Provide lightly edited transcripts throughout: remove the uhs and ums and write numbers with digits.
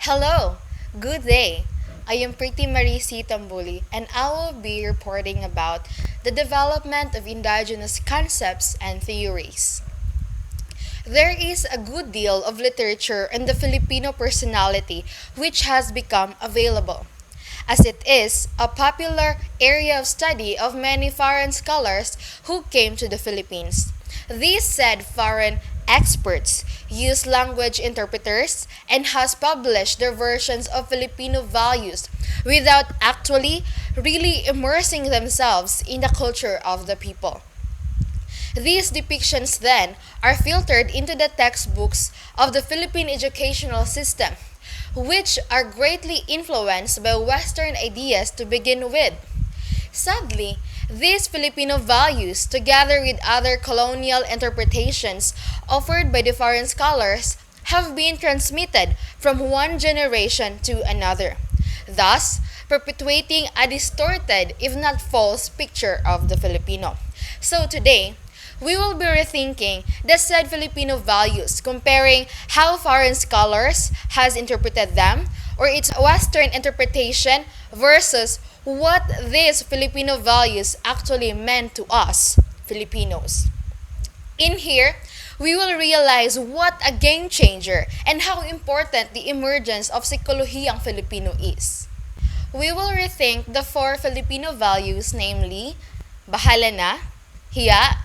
Hello, good day. I am Pretty Marisi Tambuli and I will be reporting about the development of indigenous concepts and theories. There is a good deal of literature on the Filipino personality which has become available, as it is a popular area of study of many foreign scholars who came to the Philippines. These said foreign experts use language interpreters and has published their versions of Filipino values without actually really immersing themselves in the culture of the people. These depictions then are filtered into the textbooks of the Philippine educational system, which are greatly influenced by Western ideas to begin with. Sadly, these Filipino values, together with other colonial interpretations offered by the foreign scholars, have been transmitted from one generation to another, thus perpetuating a distorted, if not false, picture of the Filipino. So today, we will be rethinking the said Filipino values, comparing how foreign scholars has interpreted them or its Western interpretation versus what these Filipino values actually meant to us, Filipinos. In here, we will realize what a game changer and how important the emergence of Psikolohiyang Filipino is. We will rethink the four Filipino values, namely, bahala na, hiya,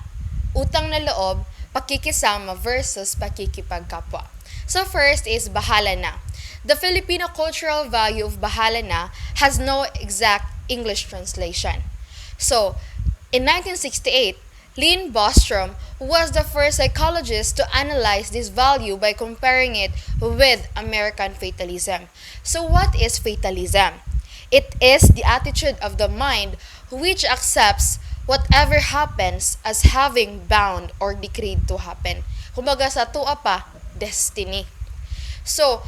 utang na loob, pakikisama versus pakikipagkapwa. So first is bahala na. The Filipino cultural value of bahala na has no exact English translation. So, in 1968, Lynn Bostrom was the first psychologist to analyze this value by comparing it with American fatalism. So what is fatalism? It is the attitude of the mind which accepts whatever happens as having bound or decreed to happen. Kumbaga sa tuwa pa, destiny. So,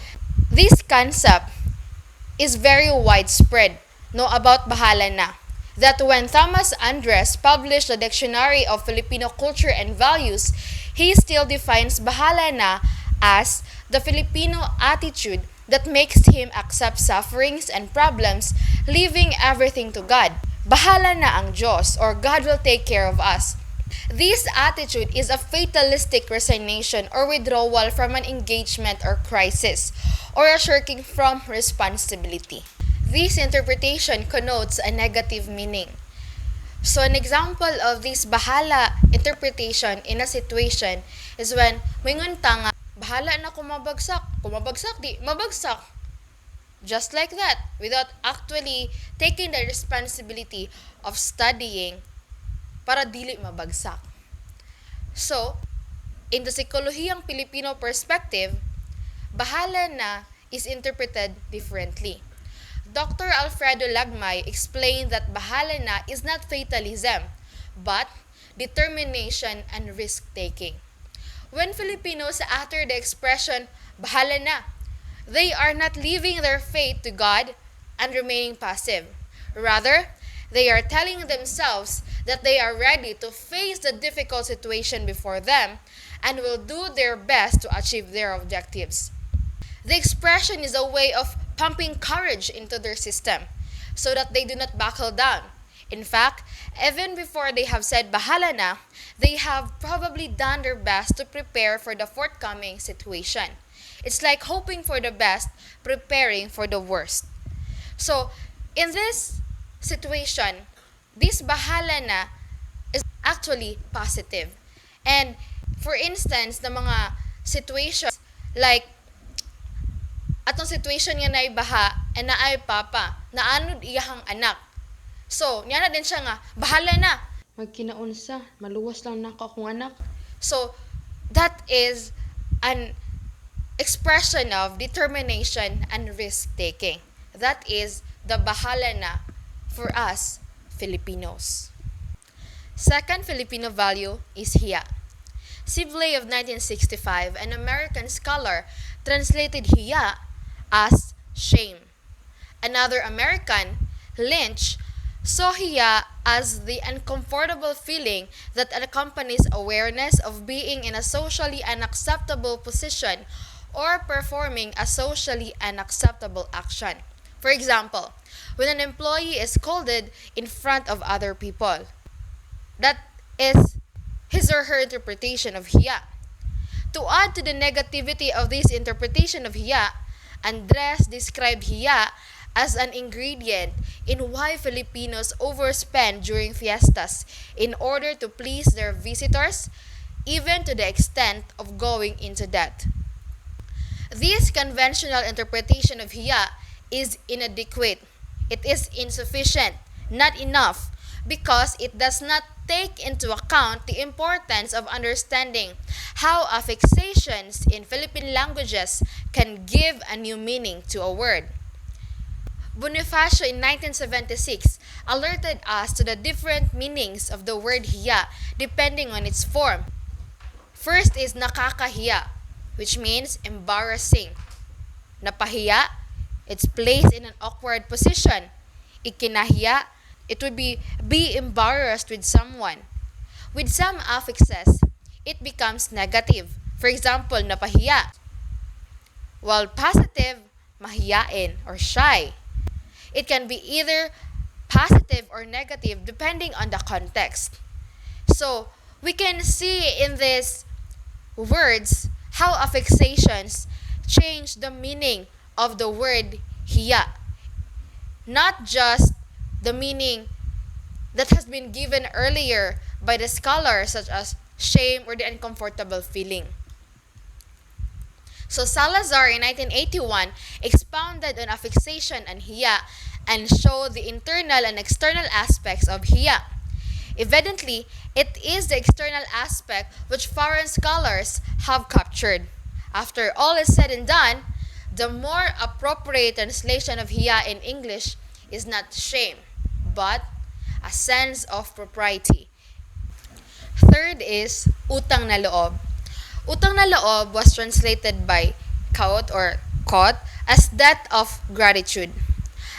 this concept is very widespread, about bahala na. That when Thomas Andres published the Dictionary of Filipino Culture and Values, he still defines bahala na as the Filipino attitude that makes him accept sufferings and problems, leaving everything to God. Bahala na ang Diyos, or God will take care of us. This attitude is a fatalistic resignation or withdrawal from an engagement or crisis, or a shirking from responsibility. This interpretation connotes a negative meaning. So an example of this bahala interpretation in a situation is when mingon ta nga, bahala na kumabagsak di, mabagsak. Just like that, without actually taking the responsibility of studying para dili mabagsak. So, in the Psikolohiyang Filipino perspective, bahala na is interpreted differently. Dr. Alfredo Lagmay explained that bahala na is not fatalism, but determination and risk-taking. When Filipinos utter the expression, bahala na, they are not leaving their fate to God and remaining passive. Rather, they are telling themselves that they are ready to face the difficult situation before them and will do their best to achieve their objectives. The expression is a way of pumping courage into their system so that they do not buckle down. In fact, even before they have said bahala na, they have probably done their best to prepare for the forthcoming situation. It's like hoping for the best, preparing for the worst. So, in this situation, this bahala na is actually positive. And for instance, the mga situations like atong situation nga na baha and naay papa, naanod iyahang anak. So, niya na din siya nga, bahala na. Magkinaunsa, maluwas lang nako akong anak. So, that is an expression of determination and risk-taking. That is the bahala na for us, Filipinos. Second Filipino value is hiya. Sibley of 1965, an American scholar, translated hiya as shame. Another American, Lynch, saw hiya as the uncomfortable feeling that accompanies awareness of being in a socially unacceptable position or performing a socially unacceptable action. For example, when an employee is scolded in front of other people, that is his or her interpretation of hiya. To add to the negativity of this interpretation of hiya, Andres described hiya as an ingredient in why Filipinos overspend during fiestas in order to please their visitors, even to the extent of going into debt. This conventional interpretation of hiya is inadequate. It is insufficient, not enough, because it does not take into account the importance of understanding how affixations in Philippine languages can give a new meaning to a word. Bonifacio in 1976 alerted us to the different meanings of the word hiya depending on its form. First is nakakahiya, which means embarrassing. Napahiya, it's placed in an awkward position. Ikinahiya, it would be embarrassed with someone. With some affixes, it becomes negative. For example, napahiya. While positive, mahiyain or shy. It can be either positive or negative depending on the context. So, we can see in these words how affixations change the meaning of the word hiya. Not just the meaning that has been given earlier by the scholars such as shame or the uncomfortable feeling. So Salazar in 1981 expounded on affixation and hiya and showed the internal and external aspects of hiya. Evidently, it is the external aspect which foreign scholars have captured. After all is said and done, the more appropriate translation of hiya in English is not shame, but a sense of propriety. Third is utang na loob. Utang na loob was translated by Kaut or Kot as debt of gratitude.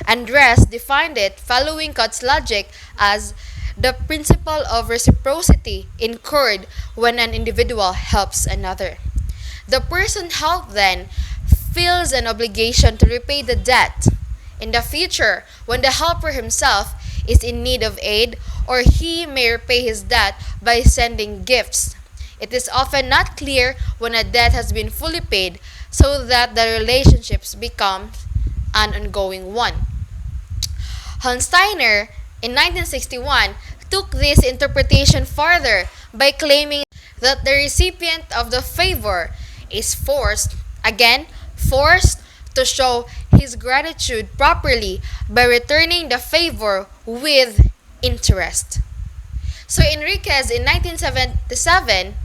Andres defined it following Kot's logic as the principle of reciprocity incurred when an individual helps another. The person helped then feels an obligation to repay the debt. In the future, when the helper himself is in need of aid, or he may repay his debt by sending gifts. It is often not clear when a debt has been fully paid, so that the relationships become an ongoing one. Steiner, in 1961, took this interpretation further by claiming that the recipient of the favor is forced to show his gratitude properly by returning the favor with interest. So Enriquez in 1977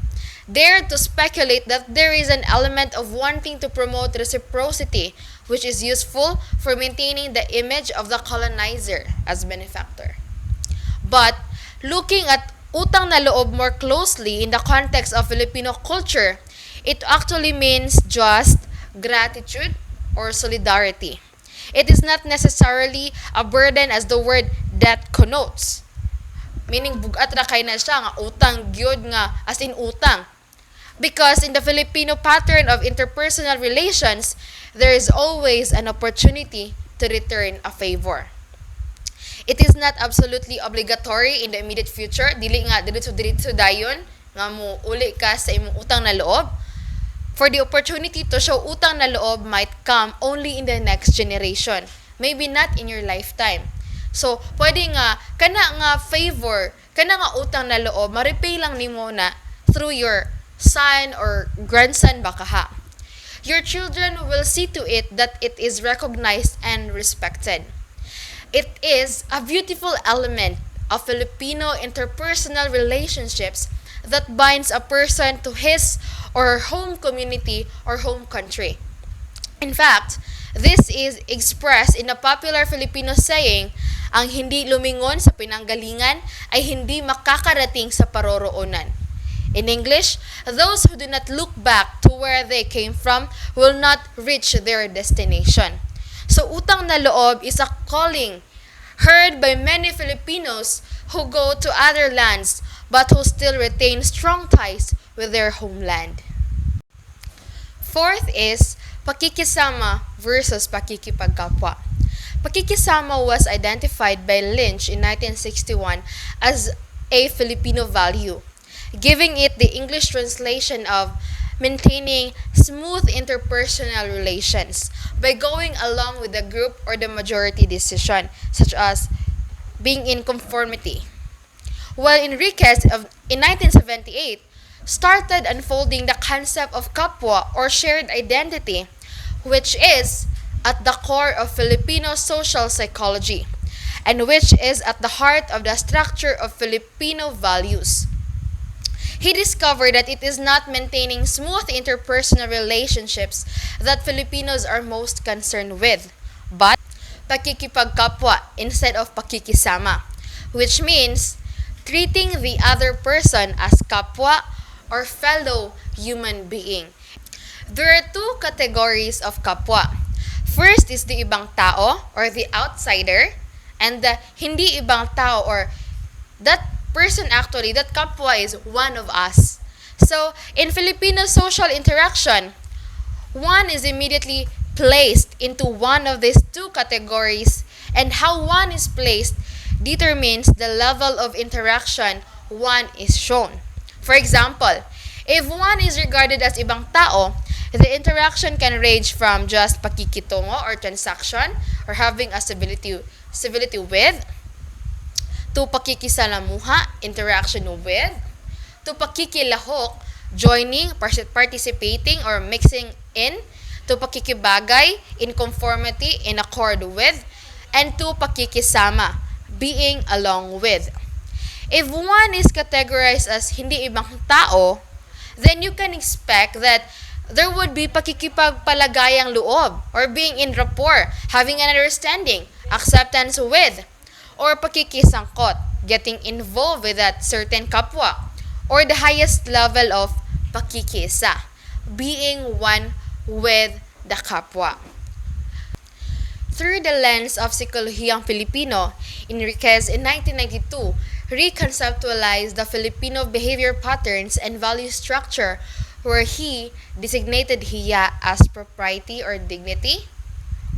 dared to speculate that there is an element of wanting to promote reciprocity, which is useful for maintaining the image of the colonizer as benefactor. But looking at utang na loob more closely in the context of Filipino culture, it actually means just gratitude or solidarity. It is not necessarily a burden as the word debt connotes. Meaning bugat ra kay na siya nga utang gyud nga as in utang. Because in the Filipino pattern of interpersonal relations, there is always an opportunity to return a favor. It is not absolutely obligatory in the immediate future. Dili diretso dayon nga mo uli ka sa imong utang na loob. For the opportunity to show utang na loob might come only in the next generation. Maybe not in your lifetime. So, pwede nga, kana nga favor, kana nga utang na loob, ma-repay lang nimo na through your son or grandson baka ha. Your children will see to it that it is recognized and respected. It is a beautiful element of Filipino interpersonal relationships that binds a person to his or her home community or home country. In fact, this is expressed in a popular Filipino saying, ang hindi lumingon sa pinanggalingan ay hindi makakarating sa paroroonan. In English, those who do not look back to where they came from will not reach their destination. So utang na loob is a calling heard by many Filipinos who go to other lands but who still retain strong ties with their homeland. Fourth is pakikisama versus pakikipagkapwa. Pakikisama was identified by Lynch in 1961 as a Filipino value, giving it the English translation of maintaining smooth interpersonal relations by going along with the group or the majority decision, such as being in conformity. While Enriquez in 1978 started unfolding the concept of kapwa or shared identity, which is at the core of Filipino social psychology and which is at the heart of the structure of Filipino values. He discovered that it is not maintaining smooth interpersonal relationships that Filipinos are most concerned with, but pakikipagkapwa instead of pakikisama, which means treating the other person as kapwa or fellow human being. There are two categories of kapwa. First is the ibang tao or the outsider, and the hindi ibang tao or that person actually, that kapwa is one of us. So, in Filipino social interaction, one is immediately placed into one of these two categories, and how one is placed determines the level of interaction one is shown. For example, if one is regarded as ibang tao, the interaction can range from just pakikitungo or transaction or having a civility with, to pakikisalamuha, interaction with, to pakikilahok, joining, participating, or mixing in, to pakikibagay, in conformity, in accord with, and to pakikisama, being along with. If one is categorized as hindi ibang tao, then you can expect that there would be pakikipagpalagayang loob or being in rapport, having an understanding, acceptance with, or pakikisangkot, getting involved with that certain kapwa, or the highest level of pakikisa, being one with the kapwa. Through the lens of Psikolohiyang Filipino, Enriquez in 1992 reconceptualized the Filipino behavior patterns and value structure where he designated hiya as propriety or dignity,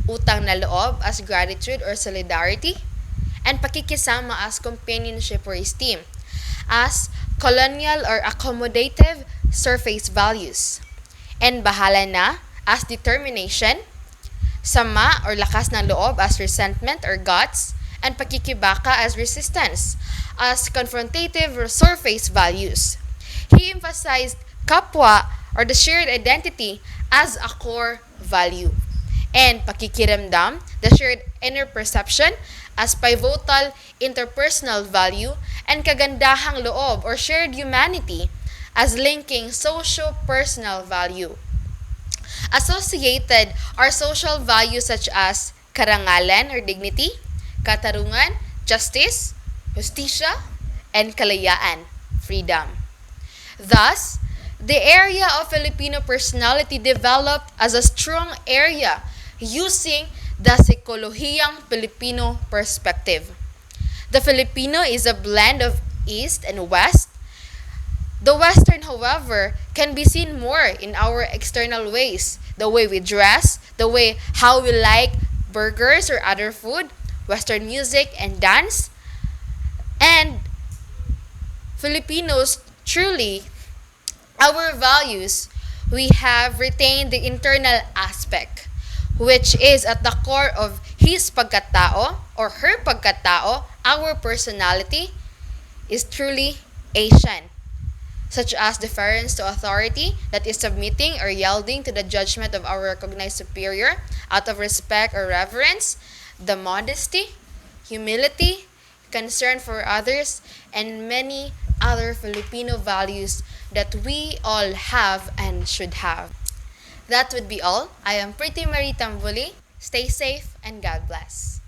utang na loob as gratitude or solidarity, and pakikisama as companionship or esteem, as colonial or accommodative surface values, and bahala na as determination, sama or lakas ng loob as resentment or guts, and pakikibaka as resistance, as confrontative or surface values. He emphasized kapwa or the shared identity as a core value, and pakikiramdam, the shared inner perception, as pivotal interpersonal value, and kagandahang loob or shared humanity as linking socio-personal value. Associated are social values such as karangalan or dignity, katarungan, justice, justisya, and kalayaan, freedom. Thus, the area of Filipino personality developed as a strong area using the Psikolohiyang Filipino perspective. The Filipino is a blend of East and West. The Western, however, can be seen more in our external ways, the way we dress, the way how we like burgers or other food, Western music and dance. And Filipinos, truly, our values, we have retained the internal aspect, which is at the core of his pagkatao or her pagkatao. Our personality is truly Asian, such as deference to authority, that is submitting or yielding to the judgment of our recognized superior out of respect or reverence, the modesty, humility, concern for others, and many other Filipino values that we all have and should have. That would be all. I am Pretty Marie Tambuli. Stay safe and God bless.